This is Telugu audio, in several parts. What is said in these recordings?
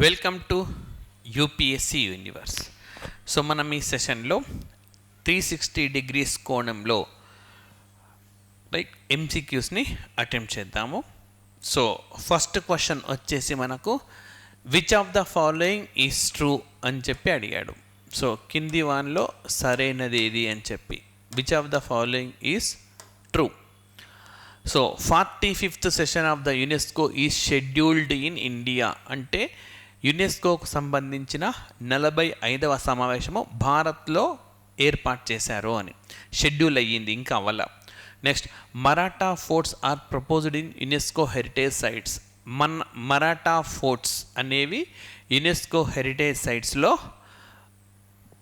Welcome to UPSC universe. So మనం ఈ సెషన్లో 360 డిగ్రీస్ కోణంలో ఎంసీక్యూస్ని అటెంప్ట్ చేద్దాము. సో ఫస్ట్ క్వశ్చన్ వచ్చేసి మనకు which of the following is true అని చెప్పి అడిగాడు. సో కింది వాన్లో సరైనది ఏది అని చెప్పి which of the following is true. So 45th session of the UNESCO is scheduled in India అంటే యునెస్కోకు సంబంధించిన 45వ సమావేశము భారత్లో ఏర్పాటు చేశారు అని షెడ్యూల్ అయ్యింది, ఇంకా అవ్వాల. Next, Maratha forts are proposed in UNESCO heritage sites. Maratha forts అనేవి యునెస్కో హెరిటేజ్ సైట్స్లో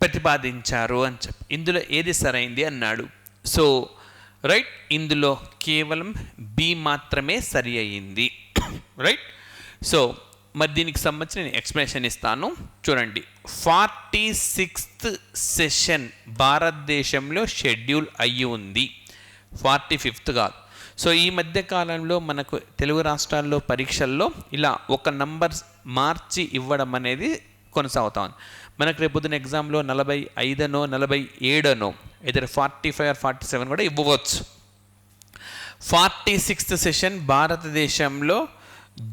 ప్రతిపాదించారు అని చెప్పి ఇందులో ఏది సరైంది అన్నాడు. సో రైట్, ఇందులో కేవలం బి మాత్రమే సరి అయ్యింది. రైట్. సో మరి దీనికి సంబంధించి నేను ఎక్స్ప్లెనేషన్ ఇస్తాను, చూడండి. 46th సెషన్ భారతదేశంలో షెడ్యూల్ అయ్యి ఉంది, 45th కాదు. సో ఈ మధ్య కాలంలో మనకు తెలుగు రాష్ట్రాల్లో పరీక్షల్లో ఇలా ఒక నంబర్ మార్చి ఇవ్వడం అనేది కొనసాగుతా ఉంది. మనకు రేపొద్దున ఎగ్జామ్లో 45నో 47నో ఇద్దరు 45 or 47 కూడా ఇవ్వవచ్చు. 46th సెషన్ భారతదేశంలో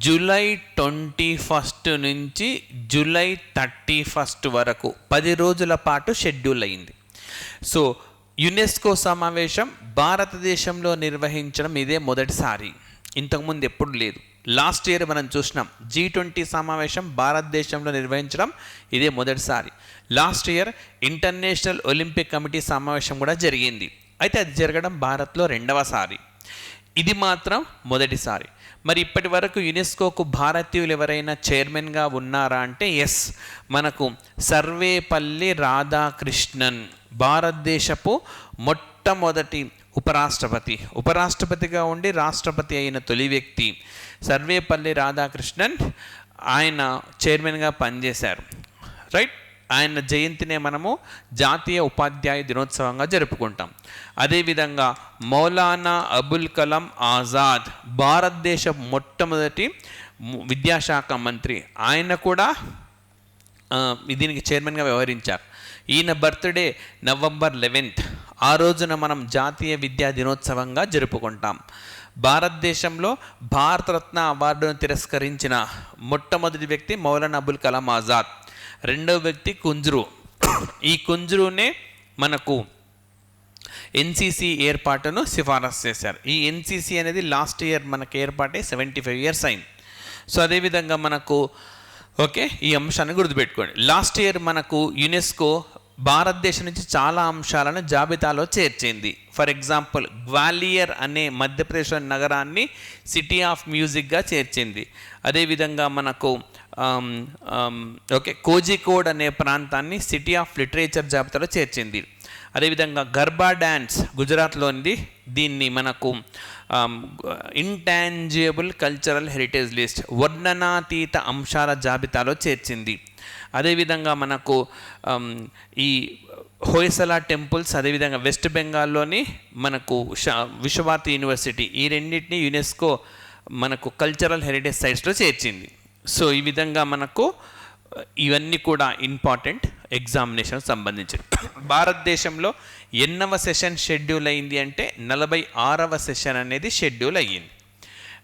జూలై 21 నుంచి జూలై 31 వరకు 10 రోజుల పాటు షెడ్యూల్ అయింది. సో యునెస్కో సమావేశం భారతదేశంలో నిర్వహించడం ఇదే మొదటిసారి, ఇంతకుముందు ఎప్పుడు లేదు. లాస్ట్ ఇయర్ మనం చూసినాం G20 సమావేశం భారతదేశంలో నిర్వహించడం ఇదే మొదటిసారి. Last year international Olympic committee సమావేశం కూడా జరిగింది, అయితే అది జరగడం భారత్లో రెండవసారి, ఇది మాత్రం మొదటిసారి. మరి ఇప్పటి వరకు యునెస్కోకు భారతీయులు ఎవరైనా చైర్మన్గా ఉన్నారా అంటే ఎస్, మనకు సర్వేపల్లి రాధాకృష్ణన్ భారతదేశపు మొట్టమొదటి ఉపరాష్ట్రపతిగా ఉండి రాష్ట్రపతి అయిన తొలి వ్యక్తి సర్వేపల్లి రాధాకృష్ణన్, ఆయన చైర్మన్గా పనిచేశారు. రైట్. ఆయన జయంతినే మనము జాతీయ ఉపాధ్యాయ దినోత్సవంగా జరుపుకుంటాం. అదేవిధంగా మౌలానా అబుల్ కలాం ఆజాద్ భారతదేశ మొట్టమొదటి విద్యాశాఖ మంత్రి, ఆయన కూడా దీనికి చైర్మన్గా వ్యవహరించారు. ఈయన బర్త్డే November 11th, ఆ రోజున మనం జాతీయ విద్యా దినోత్సవంగా జరుపుకుంటాం. భారతదేశంలో భారతరత్న అవార్డును తిరస్కరించిన మొట్టమొదటి వ్యక్తి మౌలానా అబుల్ కలాం ఆజాద్, రెండవ వ్యక్తి కుంజ్రు. ఈ కుంజ్రునే మనకు ఎన్సిసి ఏర్పాటును సిఫారసు చేశారు. ఈ ఎన్సిసి అనేది లాస్ట్ ఇయర్ మనకు ఏర్పాటై 75 years అయింది. సో అదేవిధంగా మనకు ఈ అంశాన్ని గుర్తుపెట్టుకోండి. లాస్ట్ ఇయర్ మనకు యునెస్కో భారతదేశం నుంచి చాలా అంశాలను జాబితాలో చేర్చింది. ఫర్ ఎగ్జాంపుల్ గ్వాలియర్ అనే మధ్యప్రదేశ్లోని నగరాన్ని సిటీ ఆఫ్ మ్యూజిక్గా చేర్చింది. అదేవిధంగా మనకు కోజికోడ్ అనే ప్రాంతాన్ని సిటీ ఆఫ్ లిటరేచర్ జాబితాలో చేర్చింది. అదేవిధంగా గర్బా డ్యాన్స్ గుజరాత్లోనిది, దీన్ని మనకు ఇంటాంజిబుల్ కల్చరల్ హెరిటేజ్ లిస్ట్ వర్ణనాతీత అంశాల జాబితాలో చేర్చింది. అదేవిధంగా మనకు ఈ హోయసలా టెంపుల్స్, అదేవిధంగా వెస్ట్ బెంగాల్లోని మనకు విశ్వభారతి యూనివర్సిటీ, ఈ రెండింటినీ యునెస్కో మనకు కల్చరల్ హెరిటేజ్ సైట్స్లో చేర్చింది. సో ఈ విధంగా మనకు ఇవన్నీ కూడా ఇంపార్టెంట్ ఎగ్జామినేషన్ సంబంధించి. భారతదేశంలో ఎన్నవ సెషన్ షెడ్యూల్ అయింది అంటే 46వ సెషన్ అనేది షెడ్యూల్ అయ్యింది.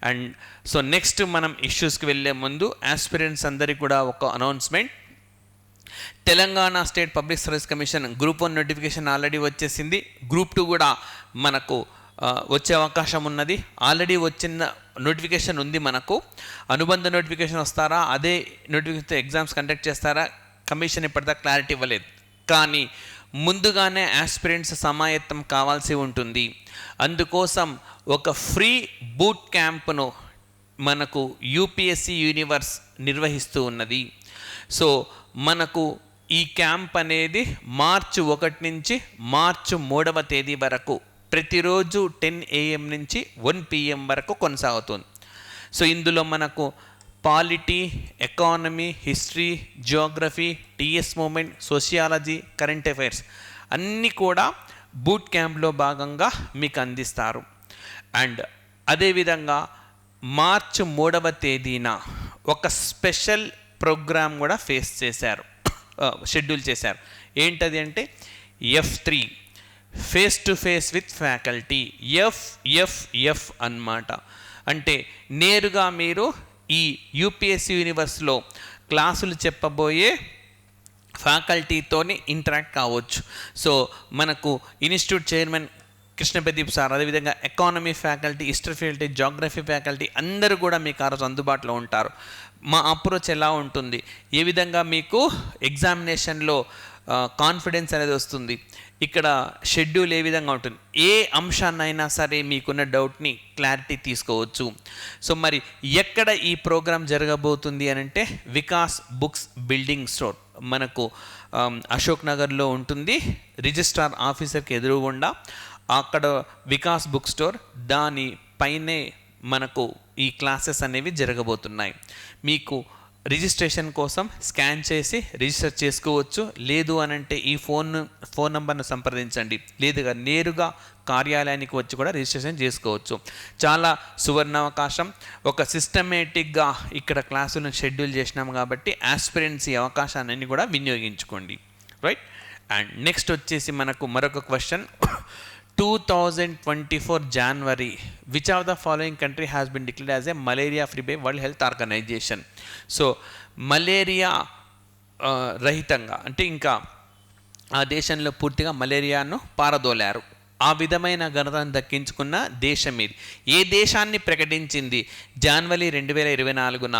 అండ్ సో నెక్స్ట్ మనం ఇష్యూస్కి వెళ్ళే ముందు ఆస్పిరెంట్స్ అందరికీ కూడా ఒక announcement. Telangana state public service commission group 1 notification already వచ్చేసింది. గ్రూప్ 2 కూడా మనకు వచ్చే అవకాశం ఉన్నది. ఆల్రెడీ వచ్చిన నోటిఫికేషన్ ఉంది, మనకు అనుబంధ నోటిఫికేషన్ వస్తారా, అదే నోటిఫికేషన్ ఎగ్జామ్స్ కండక్ట్ చేస్తారా, కమిషన్ ఇప్పటిదాకా క్లారిటీ ఇవ్వలేదు. కానీ ముందుగానే ఆస్పిరెంట్స్ సమాయత్తం కావాల్సి ఉంటుంది. అందుకోసం ఒక ఫ్రీ బూట్ క్యాంప్ను మనకు యూపీఎస్సీ యూనివర్స్ నిర్వహిస్తూ ఉన్నది. సో మనకు ఈ క్యాంప్ అనేది March 1 నుంచి March 3వ తేదీ వరకు ప్రతిరోజు 10 AM నుంచి 1 PM వరకు కొనసాగుతుంది. సో ఇందులో మనకు polity, economy, history, Geography, TS moment, sociology, current affairs అన్నీ కూడా బూట్ క్యాంప్లో భాగంగా మీకు అందిస్తారు. అండ్ అదేవిధంగా March 3వ తేదీన ఒక స్పెషల్ ప్రోగ్రామ్ కూడా షెడ్యూల్ చేశారు. ఏంటది అంటే F3 face to face with faculty. F అన్నమాట. అంటే నేరుగా మీరు ఈ యూపీఎస్సీ యూనివర్స్లో క్లాసులు చెప్పబోయే ఫ్యాకల్టీతోని ఇంటరాక్ట్ కావచ్చు. సో మనకు institute chairman Krishna Pradeep sir, అదేవిధంగా economy faculty, history faculty, geography faculty అందరూ కూడా మీకు ఆ రోజు అందుబాటులో ఉంటారు. మా అప్రోచ్ ఎలా ఉంటుంది, ఏ విధంగా మీకు ఎగ్జామినేషన్లో కాన్ఫిడెన్స్ అనేది వస్తుంది, ఇక్కడ షెడ్యూల్ ఏ విధంగా ఉంటుంది, ఏ అంశాన్నైనా సరే మీకున్న డౌట్ని క్లారిటీ తీసుకోవచ్చు. సో మరి ఎక్కడ ఈ ప్రోగ్రాం జరగబోతుంది అని అంటే వికాస్ బుక్స్ బిల్డింగ్ స్టోర్ మనకు అశోక్ నగర్లో ఉంటుంది. రిజిస్ట్రార్ ఆఫీసర్కి ఎదురుగుండా అక్కడ వికాస్ బుక్ స్టోర్, దాని పైనే మనకు ఈ క్లాసెస్ అనేవి జరగబోతున్నాయి. మీకు రిజిస్ట్రేషన్ కోసం స్కాన్ చేసి రిజిస్టర్ చేసుకోవచ్చు. లేదు అనంటే ఈ ఫోన్ నంబర్ను సంప్రదించండి. లేదుగా నేరుగా కార్యాలయానికి వచ్చి కూడా రిజిస్ట్రేషన్ చేసుకోవచ్చు. చాలా సువర్ణావకాశం. ఒక సిస్టమేటిక్గా ఇక్కడ క్లాసులను షెడ్యూల్ చేసినాం కాబట్టి ఆస్పిరెన్సీ అవకాశాన్ని కూడా వినియోగించుకోండి. రైట్. అండ్ నెక్స్ట్ వచ్చేసి మనకు మరొక question. 2024 January, which of the following country has been declared as a malaria free by World Health Organization? So malaria రహితంగా అంటే ఇంకా ఆ దేశంలో పూర్తిగా మలేరియాను పారదోలారు. ఆ విధమైన ఘనతను దక్కించుకున్న దేశం ఇది. ఏ దేశాన్ని ప్రకటించింది జనవరి 2024న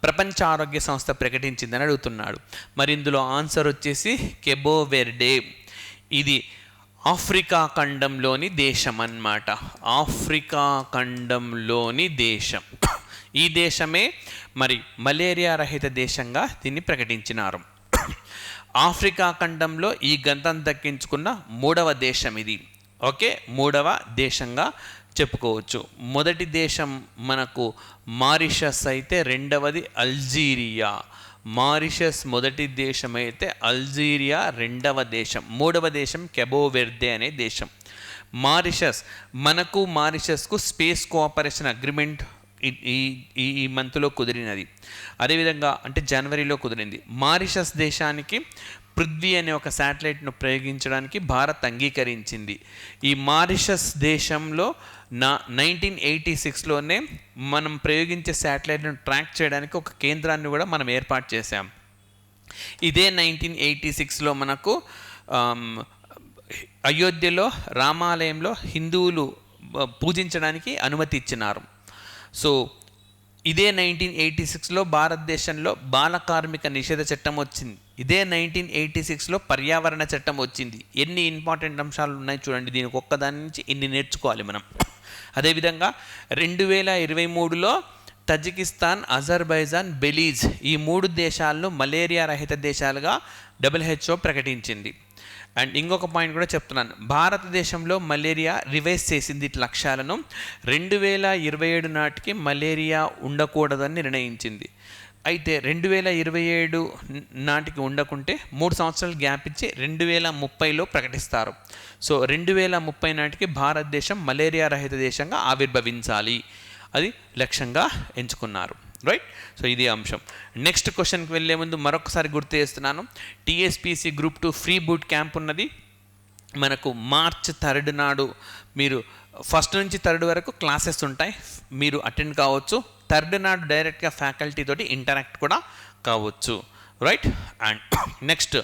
ప్రపంచ ఆరోగ్య సంస్థ ప్రకటించిందని అడుగుతున్నాడు. మరి ఇందులో ఆన్సర్ వచ్చేసి కేబో వెర్డే. ఇది ఆఫ్రికా ఖండంలోని దేశం అన్నమాట. ఆఫ్రికా ఖండంలోని దేశం. ఈ దేశమే మరి మలేరియా రహిత దేశంగా దీన్ని ప్రకటించినారు. ఆఫ్రికా ఖండంలో ఈ గంతం దక్కించుకున్న 3వ దేశం ఇది. ఓకే, 3వ దేశంగా చెప్పుకోవచ్చు. మొదటి దేశం మనకు మారిషస్ అయితే, రెండవది అల్జీరియా. మారిషస్ మొదటి దేశం అయితే అల్జీరియా రెండవ దేశం. 3వ దేశం కేబో వెర్దే అనే దేశం. మారిషస్కు స్పేస్ కోఆపరేషన్ అగ్రిమెంట్ ఈ మంత్లో కుదిరినది. అదేవిధంగా అంటే జనవరిలో కుదిరింది. మారిషస్ దేశానికి పృథ్వీ అనే ఒక శాటిలైట్ను ప్రయోగించడానికి భారత్ అంగీకరించింది. ఈ మారిషస్ దేశంలో 1986లోనే మనం ప్రయోగించే శాటిలైట్ను ట్రాక్ చేయడానికి ఒక కేంద్రాన్ని కూడా మనం ఏర్పాటు చేశాం. ఇదే 1986లో మనకు అయోధ్యలో రామాలయంలో హిందువులు పూజించడానికి అనుమతి ఇచ్చినారు. సో ఇదే 1986లో భారతదేశంలో బాల కార్మిక నిషేధ చట్టం వచ్చింది. ఇదే 1986లో పర్యావరణ చట్టం వచ్చింది. ఎన్ని ఇంపార్టెంట్ అంశాలు ఉన్నాయి చూడండి. దీనికి ఒక్కదాని నుంచి ఇన్ని నేర్చుకోవాలి మనం. అదేవిధంగా 2023లో తజికిస్తాన్, అజర్బైజాన్, బెలీజ్ ఈ 3 దేశాలను మలేరియా రహిత దేశాలుగా WHO ప్రకటించింది. అండ్ ఇంకొక పాయింట్ కూడా చెప్తున్నాను. భారతదేశంలో మలేరియా రివైజ్ చేసింది లక్ష్యాలను. 2027 నాటికి మలేరియా ఉండకూడదని నిర్ణయించింది. అయితే 2027 నాటికి ఉండకుంటే 3 సంవత్సరాలు గ్యాప్ ఇచ్చి 2030లో ప్రకటిస్తారు. సో 2030 నాటికి భారతదేశం మలేరియా రహిత దేశంగా ఆవిర్భవించాలి, అది లక్ష్యంగా ఎంచుకున్నారు. రైట్. సో ఇది అంశం. నెక్స్ట్ క్వశ్చన్కి వెళ్ళే ముందు మరొకసారి గుర్తు చేస్తున్నాను. TSPC group 2 free boot camp ఉన్నది. మనకు March 3 నాడు మీరు 1st నుంచి 3rd వరకు క్లాసెస్ ఉంటాయి, మీరు అటెండ్ కావచ్చు. 3rd నాడు డైరెక్ట్గా ఫ్యాకల్టీ తోటి ఇంటరాక్ట్ కూడా కావచ్చు. Right. And next,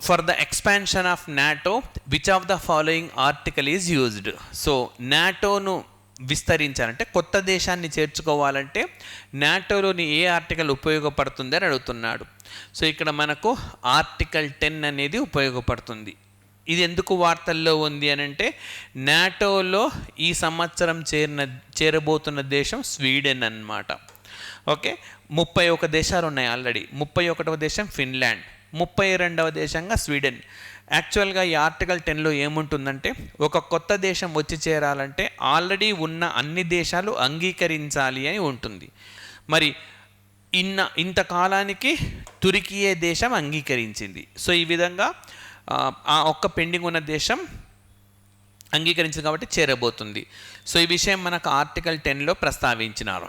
for the expansion of NATO which of the following article is used? So నాటోను విస్తరించాలంటే, కొత్త దేశాన్ని చేర్చుకోవాలంటే నాటోలోని ఏ ఆర్టికల్ ఉపయోగపడుతుంది అని అడుగుతున్నాడు. సో ఇక్కడ మనకు ఆర్టికల్ 10 అనేది ఉపయోగపడుతుంది. ఇది ఎందుకు వార్తల్లో ఉంది అని అంటే, నాటోలో ఈ సంవత్సరం చేరబోతున్న దేశం స్వీడన్ అన్నమాట. ఓకే, 31 దేశాలు ఉన్నాయి ఆల్రెడీ. 31వ దేశం ఫిన్లాండ్, 32వ దేశంగా స్వీడన్. యాక్చువల్గా ఈ ఆర్టికల్ 10లో ఏముంటుందంటే, ఒక కొత్త దేశం వచ్చి చేరాలంటే ఆల్రెడీ ఉన్న అన్ని దేశాలు అంగీకరించాలి అని ఉంటుంది. మరి ఇంతకాలానికి తుర్కియే దేశం అంగీకరించింది. సో ఈ విధంగా ఆ ఒక్క పెండింగ్ ఉన్న దేశం అంగీకరించింది కాబట్టి చేరబోతుంది. సో ఈ విషయం మనకు ఆర్టికల్ 10లో ప్రస్తావించినారు.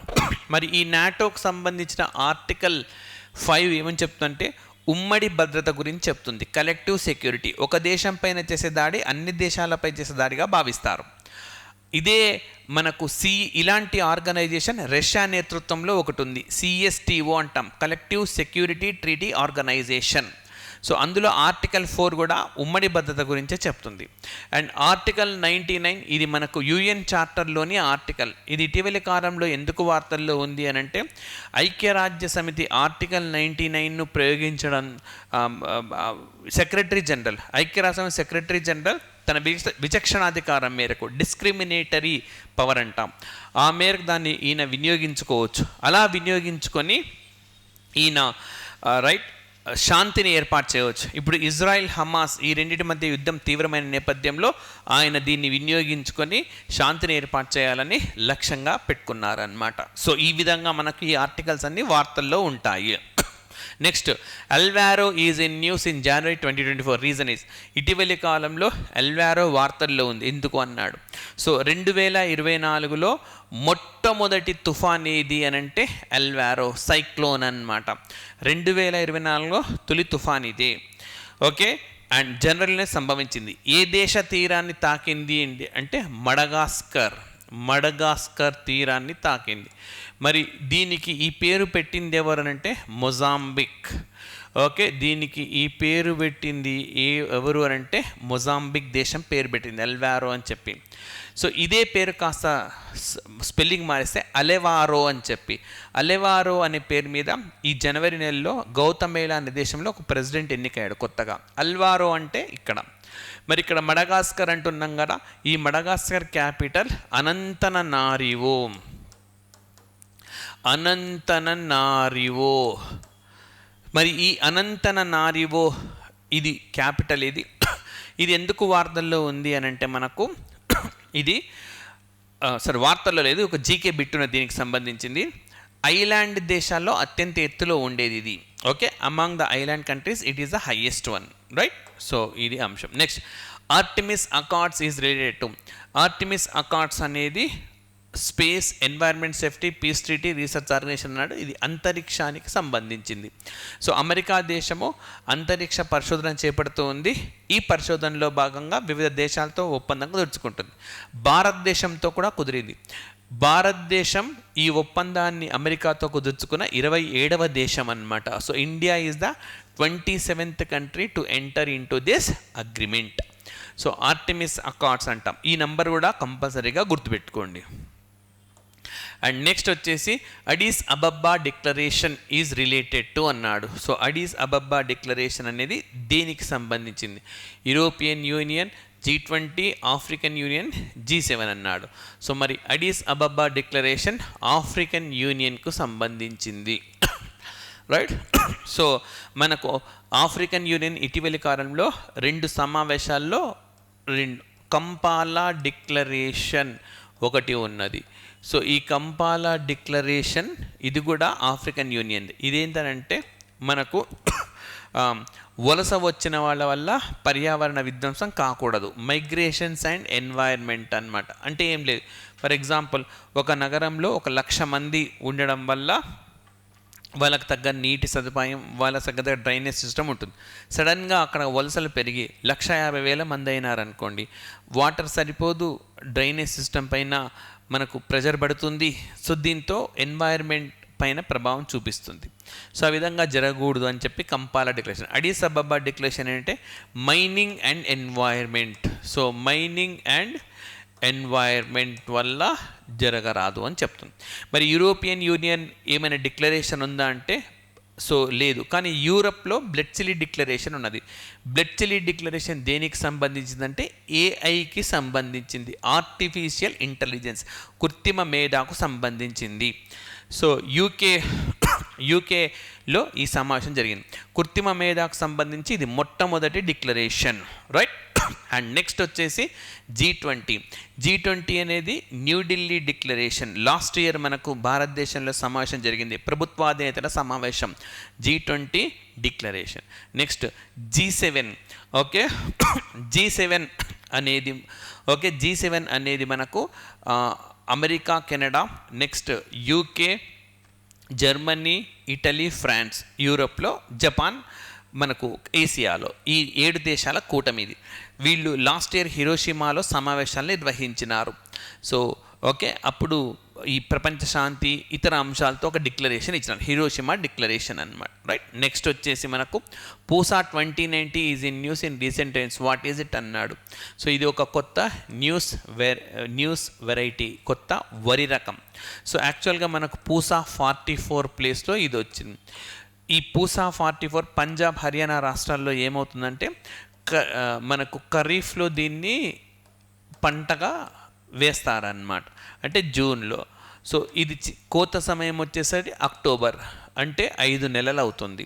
మరి ఈ నాటోకు సంబంధించిన ఆర్టికల్ 5 ఏమని చెప్తుందంటే ఉమ్మడి భద్రత గురించి చెప్తుంది. కలెక్టివ్ సెక్యూరిటీ, ఒక దేశం పైన చేసే దాడి అన్ని దేశాలపై చేసే దాడిగా భావిస్తారు. ఇదే మనకు ఇలాంటి ఆర్గనైజేషన్ రష్యా నేతృత్వంలో ఒకటి ఉంది, CSTO అంటాం, collective security treaty organization. So అందులో ఆర్టికల్ 4 కూడా ఉమ్మడి భద్రత గురించే చెప్తుంది. అండ్ ఆర్టికల్ 99 ఇది మనకు UN చార్టర్లోని ఆర్టికల్. ఇది ఇటీవలి కాలంలో ఎందుకు వార్తల్లో ఉంది అని అంటే ఐక్యరాజ్య సమితి ఆర్టికల్ 99ను ప్రయోగించడం సెక్రటరీ జనరల్, ఐక్యరాజ్యసమితి సెక్రటరీ జనరల్ తన విచక్షణాధికారం మేరకు, డిస్క్రిమినేటరీ పవర్ అంటాం, ఆ మేరకు దాన్ని ఈయన వినియోగించుకోవచ్చు. అలా వినియోగించుకొని ఈయన శాంతిని ఏర్పాటు చేయవచ్చు. ఇప్పుడు ఇజ్రాయెల్ హమాస్ ఈ రెండింటి మధ్య యుద్ధం తీవ్రమైన నేపథ్యంలో ఆయన దీన్ని వినియోగించుకొని శాంతిని ఏర్పాటు చేయాలని లక్ష్యంగా పెట్టుకున్నారన్నమాట. సో ఈ విధంగా మనకి ఈ ఆర్టికల్స్ అన్ని వార్తల్లో ఉంటాయి. Next, అల్వారో is in news in January 2024. Reason is, ఇటీవలి కాలంలో అల్వారో వార్తల్లో ఉంది. ఎందుకు అన్నాడు. సో 2024లో మొట్టమొదటి తుఫాన్ ఏది అని అంటే అల్వారో సైక్లోన్ అన్నమాట. 2024లో తొలి తుఫాన్ ఇదే. ఓకే, అండ్ జనరల్నే సంభవించింది. ఏ దేశ తీరాన్ని తాకింది అంటే మడగాస్కర్ తీరాన్ని తాకింది. మరి దీనికి ఈ పేరు పెట్టింది ఎవరనంటే మొజాంబిక్. ఓకే, దీనికి ఈ పేరు పెట్టింది ఎవరు అనంటే మొజాంబిక్ దేశం పేరు పెట్టింది అల్వారో అని చెప్పి. సో ఇదే పేరు కాస్త స్పెల్లింగ్ మారిస్తే అలెవారో అని చెప్పి, అలెవారో అనే పేరు మీద ఈ జనవరి నెలలో గౌతమేలా అనే దేశంలో ఒక ప్రెసిడెంట్ ఎన్నికయ్యాడు కొత్తగా. అల్వారో అంటే ఇక్కడ. మరి ఇక్కడ మడగాస్కర్ అంటున్నాం కదా, ఈ మడగాస్కర్ క్యాపిటల్ అనంతననారివో. మరి ఈ అనంతననారివో ఇది క్యాపిటల్. ఇది ఎందుకు వార్తల్లో ఉంది అని అంటే మనకు ఇది వార్తల్లో లేదు, ఒక జీకే బిట్టున దీనికి సంబంధించింది. ఐలాండ్ దేశాల్లో అత్యంత ఎత్తులో ఉండేది ఇది. Okay, among the island countries it is the highest one, right. So ఇది అంశం. Next, Artemis accords is related to. Artemis accords అనేది space, environment safety, peace treaty, research organisation అన్నాడు. ఇది అంతరిక్షానికి సంబంధించింది. సో అమెరికా దేశము అంతరిక్ష పరిశోధన చేపడుతూ ఉంది. ఈ పరిశోధనలో భాగంగా వివిధ దేశాలతో ఒప్పందం కుదుర్చుకుంటుంది. భారతదేశంతో కూడా కుదిరింది. భారతదేశం ఈ ఒప్పందాన్ని అమెరికాతో కుదుర్చుకున్న 27వ దేశం అన్నమాట. So India is the 27th country to enter in to this agreement. So Artemis accords అంటాం. ఈ నంబర్ కూడా కంపల్సరీగా గుర్తుపెట్టుకోండి. అండ్ నెక్స్ట్ వచ్చేసి Addis Ababa declaration is related to అన్నాడు. సో అడీస్ అబబ్బా డిక్లరేషన్ అనేది దేనికి సంబంధించింది? European union, G20, African union, G7 అన్నాడు. సో మరి అడీస్ అబబ్బా డిక్లరేషన్ ఆఫ్రికన్ యూనియన్కు సంబంధించింది, రైట్. సో మనకు ఆఫ్రికన్ యూనియన్ ఇటీవలి కాలంలో 2 సమావేశాల్లో కంపాలా డిక్లరేషన్ ఒకటి ఉన్నది. సో ఈ కంపాలా డిక్లరేషన్ ఇది కూడా ఆఫ్రికన్ యూనియన్. ఇదేంటంటే మనకు వలస వచ్చిన వాళ్ళ వల్ల పర్యావరణ విధ్వంసం కాకూడదు, మైగ్రేషన్స్ అండ్ ఎన్వైర్న్మెంట్ అన్నమాట. అంటే ఏం లేదు, ఫర్ ఎగ్జాంపుల్ ఒక నగరంలో 1,00,000 మంది ఉండడం వల్ల వాళ్ళకి తగ్గ నీటి సదుపాయం, వాళ్ళకి తగ్గ డ్రైనేజ్ సిస్టమ్ ఉంటుంది. సడన్గా అక్కడ వలసలు పెరిగి 1,50,000 మంది అయినారనుకోండి, వాటర్ సరిపోదు, డ్రైనేజ్ సిస్టమ్ పైన మనకు ప్రెజర్ పడుతుంది. సో దీంతో ఎన్వైర్న్మెంట్ పైన ప్రభావం చూపిస్తుంది. సో ఆ విధంగా జరగకూడదు అని చెప్పి కంపాలా డిక్లరేషన్. అడీస్ అబబ్బా డిక్లరేషన్ ఏంటంటే mining and environment. So mining and environment వల్ల జరగరాదు అని చెప్తుంది. మరి యూరోపియన్ యూనియన్ ఏమైనా డిక్లరేషన్ ఉందా అంటే సో లేదు. కానీ యూరప్లో బ్లడ్ చిల్లీ డిక్లరేషన్ ఉన్నది. బ్లడ్ చిల్లీ డిక్లరేషన్ దేనికి సంబంధించిందంటే ఏఐకి సంబంధించింది, ఆర్టిఫిషియల్ ఇంటెలిజెన్స్, కృత్రిమ మేధాకు సంబంధించింది. సో యూకేలో ఈ సమావేశం జరిగింది. కృత్రిమ మేధాకు సంబంధించి ఇది మొట్టమొదటి డిక్లరేషన్, రైట్. అండ్ నెక్స్ట్ వచ్చేసి G20 అనేది న్యూఢిల్లీ డిక్లరేషన్. లాస్ట్ ఇయర్ మనకు భారతదేశంలో సమావేశం జరిగింది, ప్రభుత్వాధినేతల సమావేశం, G20 declaration. Next G7. Okay, G7 అనేది, ఓకే, G7 అనేది మనకు America, Canada, next UK, Germany, Italy, France, యూరోప్లో జపాన్, మనకు ఏసియాలో ఈ 7 దేశాల కూటమి ఇది. వీళ్ళు లాస్ట్ ఇయర్ హిరోషిమాలో సమావేశాలు నిర్వహించినారు. సో ఓకే, అప్పుడు ఈ ప్రపంచ శాంతి ఇతర అంశాలతో ఒక డిక్లరేషన్ ఇచ్చినారు, హిరోషిమా డిక్లరేషన్ అనమాట. రైట్, నెక్స్ట్ వచ్చేసి మనకు Pusa 2090 is in news in recent times, what is it అన్నాడు. సో ఇది ఒక కొత్త న్యూస్ వెరైటీ, కొత్త వరి రకం. సో యాక్చువల్గా మనకు పూసా 44 ప్లేస్లో ఇది వచ్చింది. ఈ పూసా 44 పంజాబ్, హర్యానా రాష్ట్రాల్లో ఏమవుతుందంటే మనకు ఖరీఫ్లో దీన్ని పంటగా వేస్తారన్నమాట, అంటే జూన్లో. సో ఇది కోత సమయం వచ్చేసరికి అక్టోబర్, అంటే 5 నెలలు అవుతుంది.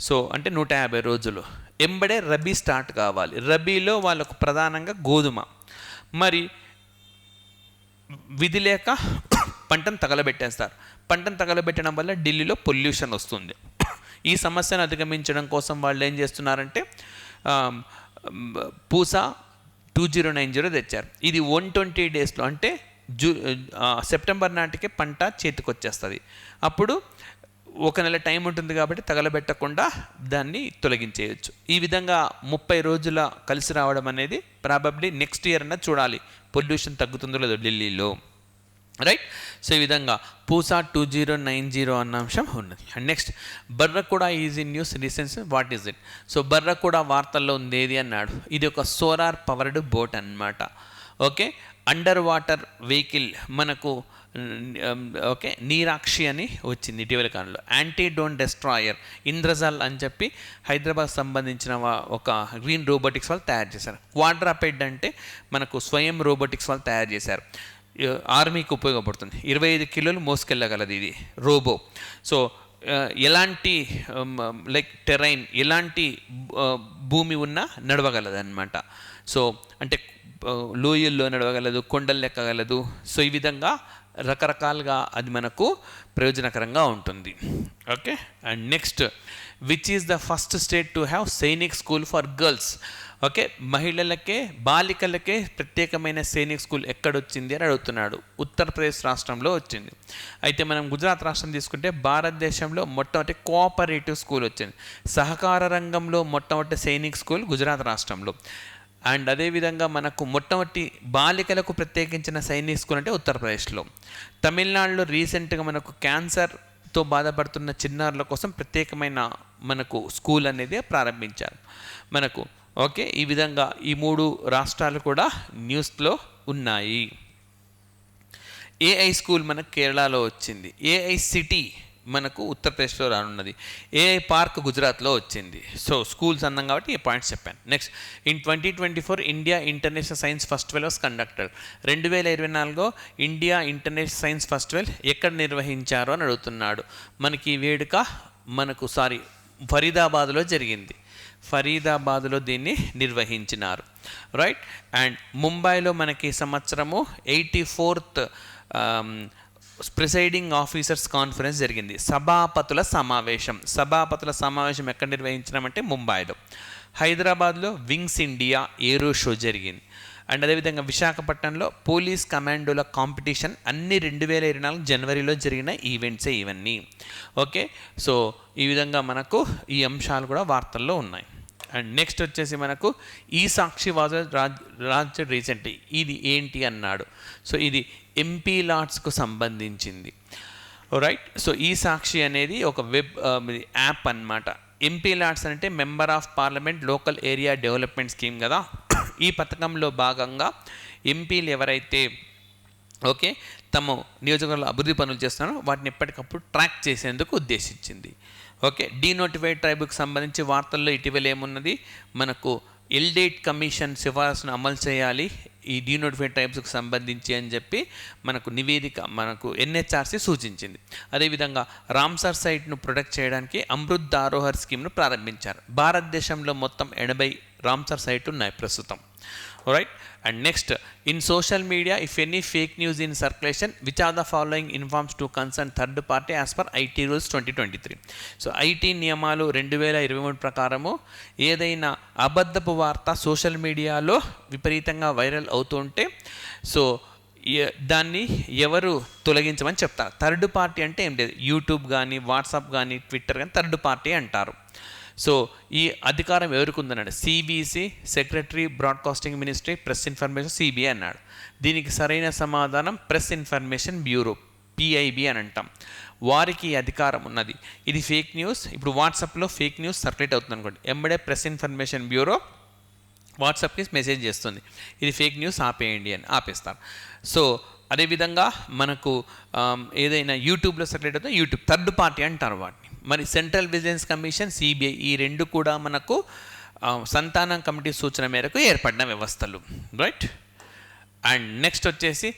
సో అంటే 150 రోజులు. ఎంబడే రబీ స్టార్ట్ కావాలి. రబీలో వాళ్ళకు ప్రధానంగా గోధుమ, మరి విధి లేక పంటను తగలబెట్టేస్తారు. పంటను తగలబెట్టడం వల్ల ఢిల్లీలో పొల్యూషన్ వస్తుంది. ఈ సమస్యను అధిగమించడం కోసం వాళ్ళు ఏం చేస్తున్నారంటే పూసా 2090 తెచ్చారు. ఇది 120 డేస్లో, అంటే సెప్టెంబర్ నాటికే పంట చేతికి వచ్చేస్తుంది. అప్పుడు 1 నెల టైం ఉంటుంది కాబట్టి తగలబెట్టకుండా దాన్ని తొలగించేయచ్చు. ఈ విధంగా 30 రోజుల కలిసి రావడం అనేది ప్రాబబ్లీ నెక్స్ట్ ఇయర్ అన్న చూడాలి పొల్యూషన్ తగ్గుతుందో లేదో ఢిల్లీలో. రైట్, సో ఈ విధంగా పూసా 2090 అన్న అంశం ఉన్నది. And next barracuda is in news recent, what is it. So barracuda వార్తల్లో ఉంది ఏది అన్నాడు. ఇది ఒక సోలార్ పవర్డ్ బోట్ అన్నమాట. ఓకే, అండర్ వాటర్ వెహికల్ మనకు ఓకే నీరాక్షి అని వచ్చింది ఇటీవల కాలంలో. యాంటీ డ్రోన్ డెస్ట్రాయర్ ఇంద్రజాల్ అని చెప్పి హైదరాబాద్ సంబంధించిన ఒక గ్రీన్ రోబోటిక్స్ వాళ్ళు తయారు చేశారు. క్వాడ్రాపెడ్ అంటే మనకు స్వయం రోబోటిక్స్ వాళ్ళు తయారు చేశారు. ఆర్మీకి ఉపయోగపడుతుంది. 25 కిలోలు మోసుకెళ్ళగలదు ఇది రోబో. సో ఎలాంటి లైక్ టెరైన్, ఎలాంటి భూమి ఉన్నా నడవగలదు అనమాట. సో అంటే లోయల్లో నడవగలదు, కొండలు ఎక్కగలదు. సో ఈ విధంగా రకరకాలుగా అది మనకు ప్రయోజనకరంగా ఉంటుంది. Okay, and next which is the first state to have Sainik school for girls. Okay, మహిళలకే బాలికలకే ప్రత్యేకమైన సైనిక్ స్కూల్ ఎక్కడొచ్చింది అని అడుగుతున్నాడు. ఉత్తరప్రదేశ్ రాష్ట్రంలో వచ్చింది. అయితే మనం గుజరాత్ రాష్ట్రం తీసుకుంటే భారతదేశంలో మొట్టమొదటి కోఆపరేటివ్ స్కూల్ వచ్చింది. సహకార రంగంలో మొట్టమొదటి సైనిక్ స్కూల్ గుజరాత్ రాష్ట్రంలో. అండ్ అదేవిధంగా మనకు మొట్టమొదటి బాలికలకు ప్రత్యేకించిన సైనిక్ స్కూల్ అంటే ఉత్తరప్రదేశ్లో. తమిళనాడులో రీసెంట్గా మనకు క్యాన్సర్తో బాధపడుతున్న చిన్నారుల కోసం ప్రత్యేకమైన మనకు స్కూల్ అనేది ప్రారంభించారు మనకు. ఓకే, ఈ విధంగా ఈ 3 రాష్ట్రాలు కూడా న్యూస్లో ఉన్నాయి. ఏఐ స్కూల్ మనకు కేరళలో వచ్చింది. ఏఐ సిటీ మనకు ఉత్తరప్రదేశ్లో రానున్నది. ఏఐ పార్క్ గుజరాత్లో వచ్చింది. సో స్కూల్స్ అన్నాం కాబట్టి ఈ పాయింట్స్ చెప్పాను. Next, in 2024 India international science festival was conducted. 2024 India international science festival ఎక్కడ నిర్వహించారు అని అడుగుతున్నాడు. మనకి ఈ వేడుక ఫరీదాబాద్లో జరిగింది. ఫరీదాబాద్లో దీన్ని నిర్వహించినారు. రైట్, అండ్ ముంబైలో మనకి సంవత్సరము 84th ప్రిసైడింగ్ ఆఫీసర్స్ కాన్ఫరెన్స్ జరిగింది. సభాపతుల సమావేశం ఎక్కడ నిర్వహించినామంటే ముంబైలో. హైదరాబాద్లో వింగ్స్ ఇండియా ఏరో షో జరిగింది. అండ్ అదేవిధంగా విశాఖపట్నంలో పోలీస్ కమాండోల కాంపిటీషన్. అన్ని 2024 జనవరిలో జరిగిన ఈవెంట్సే ఇవన్నీ. ఓకే, సో ఈ విధంగా మనకు ఈ అంశాలు కూడా వార్తల్లో ఉన్నాయి. అండ్ నెక్స్ట్ వచ్చేసి మనకు ఈ సాక్షి వాజ్ రాజ్ రీసెంట్లీ. ఇది ఏంటి అన్నాడు. సో ఇది ఎంపీ లాట్స్కు సంబంధించింది. రైట్, సో ఈ సాక్షి అనేది ఒక వెబ్ యాప్ అన్నమాట. ఎంపీ లాట్స్ అంటే member of parliament local area development scheme కదా. ఈ పథకంలో భాగంగా ఎంపీలు ఎవరైతే ఓకే తమ నియోజకవర్గంలో అభివృద్ధి పనులు చేస్తున్నారో వాటిని ఎప్పటికప్పుడు ట్రాక్ చేసేందుకు ఉద్దేశించింది. ఓకే, డీనోటిఫైడ్ ట్రైబ్కి సంబంధించి వార్తల్లో ఇటీవల ఏమున్నది, మనకు ఎల్డేట్ కమిషన్ సిఫారసును అమలు చేయాలి ఈ డీనోటిఫైడ్ ట్రైబ్స్కి సంబంధించి అని చెప్పి మనకు నివేదిక మనకు ఎన్హెచ్ఆర్సీ సూచించింది. అదేవిధంగా రామ్సర్ సైట్ను ప్రొటెక్ట్ చేయడానికి అమృత్ ధారోహర్ స్కీమ్ను ప్రారంభించారు. భారతదేశంలో మొత్తం 80 రామ్సర్ సైట్లు ఉన్నాయి ప్రస్తుతం. Right. And next, in social media if any fake news in circulation which are the following informs to concern third party as per IT rules 2023. So IT నియమాలు 2023 ప్రకారము ఏదైనా అబద్ధపు వార్త సోషల్ మీడియాలో విపరీతంగా వైరల్ అవుతుంటే సో దాన్ని ఎవరు తొలగించమని చెప్తారు. థర్డ్ పార్టీ అంటే ఏం లేదు, యూట్యూబ్ కానీ వాట్సాప్ కానీ ట్విట్టర్ కానీ థర్డ్ పార్టీ అంటారు. సో ఈ అధికారం ఎవరికి ఉందన్నాడు, CBC, secretary broadcasting ministry, press information, CBI అన్నాడు. దీనికి సరైన సమాధానం ప్రెస్ ఇన్ఫర్మేషన్ బ్యూరో, పిఐబి అని అంటాం. వారికి అధికారం ఉన్నది. ఇది ఫేక్ న్యూస్, ఇప్పుడు వాట్సాప్లో ఫేక్ న్యూస్ సర్క్యులేట్ అవుతుంది అనుకోండి, ఎంబడే ప్రెస్ ఇన్ఫర్మేషన్ బ్యూరో వాట్సాప్కి మెసేజ్ చేస్తుంది, ఇది ఫేక్ న్యూస్ ఆపేయండి అని, ఆపేస్తారు. సో అదేవిధంగా మనకు ఏదైనా యూట్యూబ్లో సర్క్యులేట్ అవుతుంది, యూట్యూబ్ థర్డ్ పార్టీ అంటారు వాటిని. మరి సెంట్రల్ విజిలెన్స్ కమిషన్, సిబిఐ, ఈ రెండు కూడా మనకు సంతానం కమిటీ సూచన మేరకు ఏర్పడిన వ్యవస్థలు. రైట్. అండ్ నెక్స్ట్ వచ్చేసి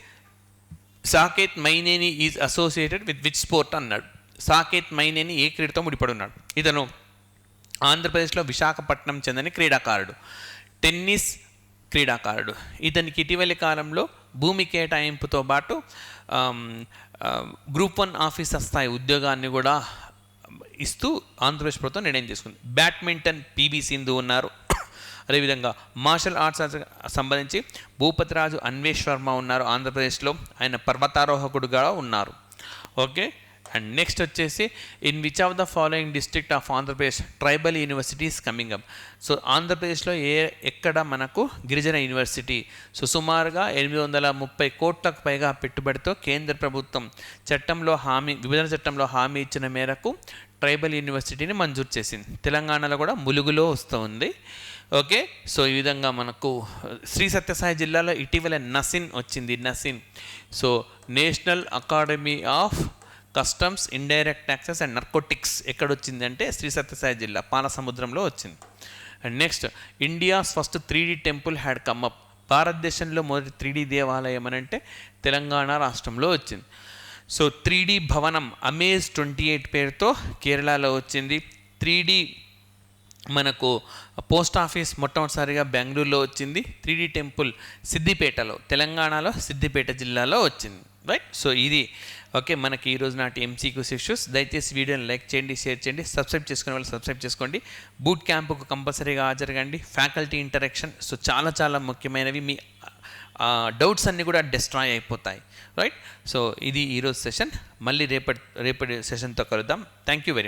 Saketh Myneni is associated with which sport అన్నాడు. సాకేత్ మైనేని ఏ క్రీడతో ముడిపడి ఉన్నాడు? ఇతను ఆంధ్రప్రదేశ్లో విశాఖపట్నం చెందిన క్రీడాకారుడు, టెన్నిస్ క్రీడాకారుడు. ఇతనికి ఇటీవలి కాలంలో భూమి కేటాయింపుతో పాటు గ్రూప్ 1 ఆఫీసర్ స్థాయి ఉద్యోగాన్ని కూడా ఇస్తూ ఆంధ్రప్రదేశ్ ప్రభుత్వం నిర్ణయం తీసుకుంది. బ్యాడ్మింటన్ పివి సింధు ఉన్నారు. అదేవిధంగా మార్షల్ ఆర్ట్స్ సంబంధించి భూపతిరాజు అన్వేష్ వర్మ ఉన్నారు ఆంధ్రప్రదేశ్లో, ఆయన పర్వతారోహకుడుగా ఉన్నారు. ఓకే. అండ్ నెక్స్ట్ వచ్చేసి in which of the following district of Andhra Pradesh tribal universities coming up. So ఆంధ్రప్రదేశ్లో ఎక్కడ మనకు గిరిజన యూనివర్సిటీ, సో సుమారుగా 830 కోట్లకు పైగా పెట్టుబడితో కేంద్ర ప్రభుత్వం విభజన చట్టంలో హామీ ఇచ్చిన మేరకు ట్రైబల్ యూనివర్సిటీని మంజూరు చేసింది. తెలంగాణలో కూడా ములుగులో వస్తుంది. ఓకే. సో ఈ విధంగా మనకు శ్రీ సత్యసాయి జిల్లాలో ఇటీవల నసిన్ వచ్చింది. NACIN, so national academy of customs, indirect taxes and narcotics ఎక్కడొచ్చింది అంటే శ్రీ సత్యసాయి జిల్లా పాలసముద్రంలో వచ్చింది. And next, India's first 3D temple had come up. భారతదేశంలో మొదటి 3D దేవాలయం అని అంటే తెలంగాణ రాష్ట్రంలో వచ్చింది. సో 3D భవనం అమేజ్ 28 పేరుతో కేరళలో వచ్చింది. 3D మనకు పోస్ట్ ఆఫీస్ మొట్టమొదటిసారిగా బెంగళూరులో వచ్చింది. 3D టెంపుల్ సిద్దిపేటలో, తెలంగాణలో సిద్దిపేట జిల్లాలో వచ్చింది. రైట్. సో ఇది ఓకే మనకి ఈరోజు నాటి ఎంసీక్యూస్ ఇష్యూస్. దయచేసి వీడియోని లైక్ చేయండి, షేర్ చేయండి, సబ్స్క్రైబ్ చేసుకునే వాళ్ళు సబ్స్క్రైబ్ చేసుకోండి. బూట్ క్యాంపుకు కంపల్సరీగా హాజరగండి. ఫ్యాకల్టీ ఇంటరాక్షన్ సో చాలా ముఖ్యమైనవి. మీ డౌట్స్ అన్నీ కూడా డిస్ట్రాయ్ అయిపోతాయి. రైట్. సో ఇది ఈరోజు సెషన్. మళ్ళీ రేపటి సెషన్తో కలుద్దాం. Thank you very much.